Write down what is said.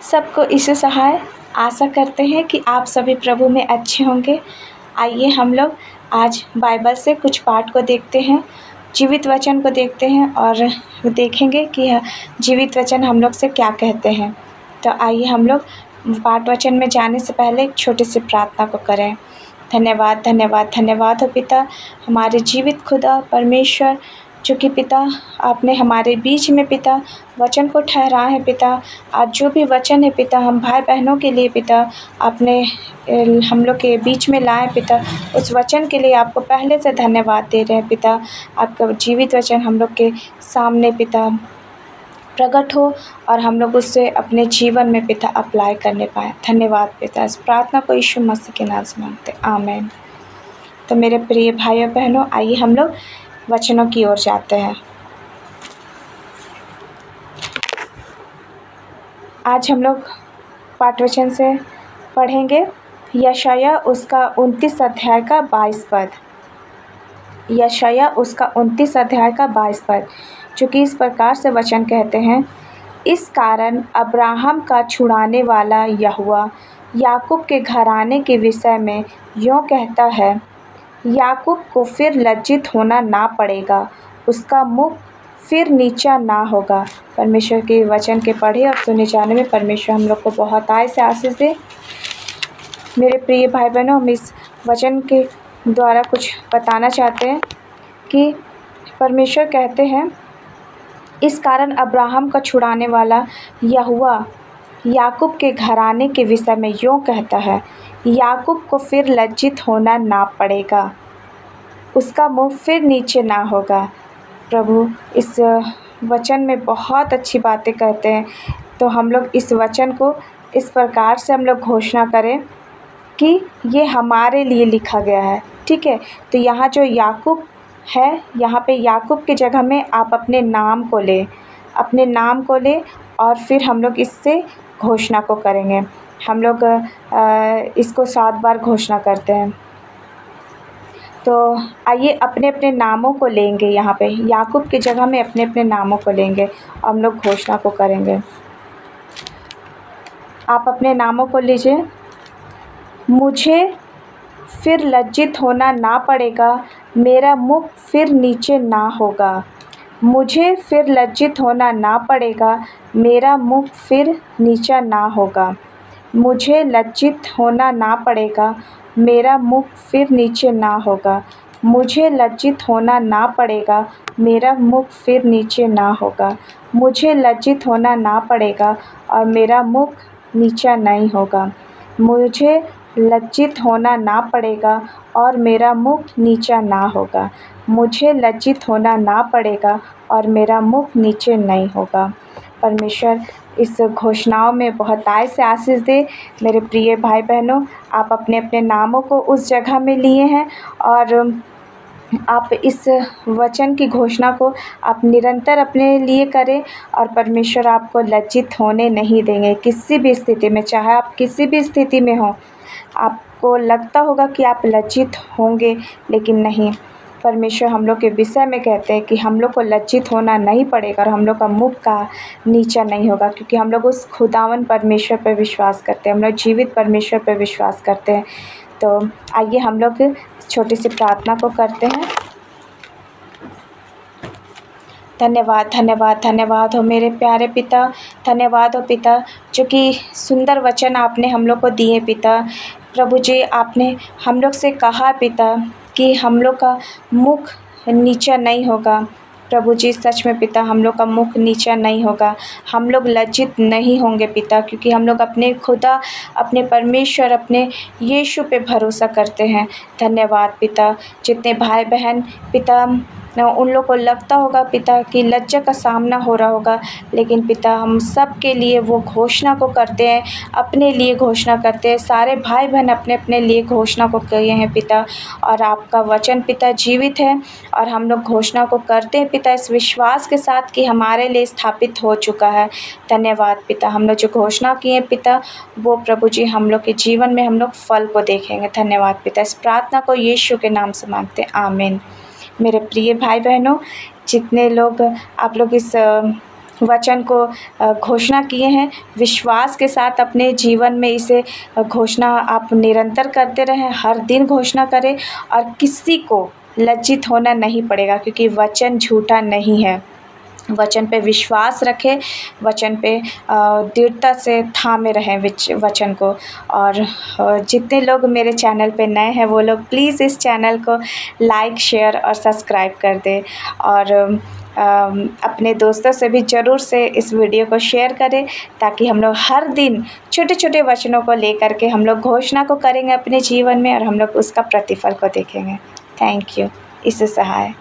सबको ईश्वर सहाय। आशा करते हैं कि आप सभी प्रभु में अच्छे होंगे। आइए हम लोग आज बाइबल से कुछ पाठ को देखते हैं, जीवित वचन को देखते हैं और देखेंगे कि जीवित वचन हम लोग से क्या कहते हैं। तो आइए हम लोग पाठ वचन में जाने से पहले एक छोटी सी प्रार्थना को करें। धन्यवाद धन्यवाद धन्यवाद हो पिता, हमारे जीवित खुदा परमेश्वर, जो कि पिता आपने हमारे बीच में पिता वचन को ठहराए हैं पिता। आज जो भी वचन है पिता हम भाई बहनों के लिए पिता आपने हम लोग के बीच में लाए पिता, उस वचन के लिए आपको पहले से धन्यवाद दे रहे हैं पिता। आपका जीवित वचन हम लोग के सामने पिता प्रकट हो और हम लोग उससे अपने जीवन में पिता अप्लाई करने पाए। धन्यवाद पिता। इस प्रार्थना को यीशु मसीह के नाम से मांगते, आमीन। तो मेरे प्रिय भाइयों बहनों, आइए हम लोग वचनों की ओर जाते हैं। आज हम लोग पाठ वचन से पढ़ेंगे यशायाह उसका 29 अध्याय का 22 पद। यशायाह उसका 29 अध्याय का 22 पद, जो कि इस प्रकार से वचन कहते हैं, इस कारण अब्राहम का छुड़ाने वाला यहोवा याकूब के घराने के विषय में यूँ कहता है, याकूब को फिर लज्जित होना ना पड़ेगा, उसका मुख फिर नीचा ना होगा। परमेश्वर के वचन के पढ़े और सुने जाने में परमेश्वर हम लोग को बहुत आय से आशीष दे। मेरे प्रिय भाई बहनों, हम इस वचन के द्वारा कुछ बताना चाहते हैं कि परमेश्वर कहते हैं, इस कारण अब्राहम का छुड़ाने वाला यहोवा याकूब के घराने के विषय में यूँ कहता है, याकूब को फिर लज्जित होना ना पड़ेगा, उसका मुँह फिर नीचे ना होगा। प्रभु इस वचन में बहुत अच्छी बातें कहते हैं। तो हम लोग इस वचन को इस प्रकार से हम लोग घोषणा करें कि ये हमारे लिए लिखा गया है। ठीक है, तो यहाँ जो याकूब है, यहाँ पे याकूब की जगह में आप अपने नाम को ले, अपने नाम को ले और फिर हम लोग इससे घोषणा को करेंगे। हम लोग इसको 7 बार घोषणा करते हैं। तो आइए अपने अपने नामों को लेंगे, यहाँ पे याकूब की जगह में अपने अपने नामों को लेंगे और हम लोग घोषणा को करेंगे। आप अपने नामों को लीजिए। मुझे फिर लज्जित होना ना पड़ेगा, मेरा मुख फिर नीचे ना होगा। मुझे फिर लज्जित होना ना पड़ेगा, मेरा मुख फिर नीचा ना होगा। मुझे लज्जित होना ना पड़ेगा, मेरा मुख फिर नीचे ना होगा। मुझे लज्जित होना ना पड़ेगा, मेरा मुख फिर नीचे ना होगा। मुझे लज्जित होना ना पड़ेगा और मेरा मुख नीचा नहीं होगा। मुझे लज्जित होना ना पड़ेगा और मेरा मुख नीचा ना होगा। मुझे लज्जित होना ना पड़ेगा और मेरा मुख नीचे नहीं होगा। परमेश्वर इस घोषणाओं में बहुत आय से आशीष दे। मेरे प्रिय भाई बहनों, आप अपने अपने नामों को उस जगह में लिए हैं और आप इस वचन की घोषणा को आप निरंतर अपने लिए करें और परमेश्वर आपको लज्जित होने नहीं देंगे किसी भी स्थिति में। चाहे आप किसी भी स्थिति में हो, आपको लगता होगा कि आप लज्जित होंगे, लेकिन नहीं, परमेश्वर हम लोग के विषय में कहते हैं कि हम लोग को लज्जित होना नहीं पड़ेगा और हम लोग का मुख का नीचा नहीं होगा, क्योंकि हम लोग उस खुदावन परमेश्वर पर विश्वास करते हैं, हम लोग जीवित परमेश्वर पर विश्वास करते हैं। तो आइए हम लोग छोटी सी प्रार्थना को करते हैं। धन्यवाद धन्यवाद धन्यवाद हो मेरे प्यारे पिता, धन्यवाद हो पिता, जो कि सुंदर वचन आपने हम लोग को दिए पिता। प्रभु जी, आपने हम लोग से कहा पिता कि हम लोग का मुख नीचा नहीं होगा। प्रभु जी, सच में पिता, हम लोग का मुख नीचा नहीं होगा, हम लोग लज्जित नहीं होंगे पिता, क्योंकि हम लोग अपने खुदा, अपने परमेश्वर, अपने यीशु पे भरोसा करते हैं। धन्यवाद पिता। जितने भाई बहन पिता उन लोग को लगता होगा पिता कि लज्जा का सामना हो रहा होगा, लेकिन पिता हम सब के लिए वो घोषणा को करते हैं, अपने लिए घोषणा करते हैं। सारे भाई बहन अपने अपने लिए घोषणा को किए हैं पिता, और आपका वचन पिता जीवित है और हम लोग घोषणा को करते हैं पिता इस विश्वास के साथ कि हमारे लिए स्थापित हो चुका है। धन्यवाद पिता। हम लोग जो घोषणा किए पिता, वो प्रभु जी हम लोग के जीवन में हम लोग फल को देखेंगे। धन्यवाद पिता। इस प्रार्थना को यीशु के नाम से मांगते हैं, आमीन। मेरे प्रिय भाई बहनों, जितने लोग आप लोग इस वचन को घोषणा किए हैं। विश्वास के साथ अपने जीवन में इसे घोषणा आप निरंतर करते रहें, हर दिन घोषणा करें और किसी को लज्जित होना नहीं पड़ेगा, क्योंकि वचन झूठा नहीं है। वचन पे विश्वास रखें, वचन पे दृढ़ता से थामे रहें वचन को। और जितने लोग मेरे चैनल पे नए हैं वो लोग प्लीज़ इस चैनल को लाइक, शेयर और सब्सक्राइब कर दें, और अपने दोस्तों से भी ज़रूर से इस वीडियो को शेयर करें, ताकि हम लोग हर दिन छोटे छोटे वचनों को लेकर के हम लोग घोषणा को करेंगे अपने जीवन में, और हम लोग उसका प्रतिफल को देखेंगे। Thank you. इससे सहाय।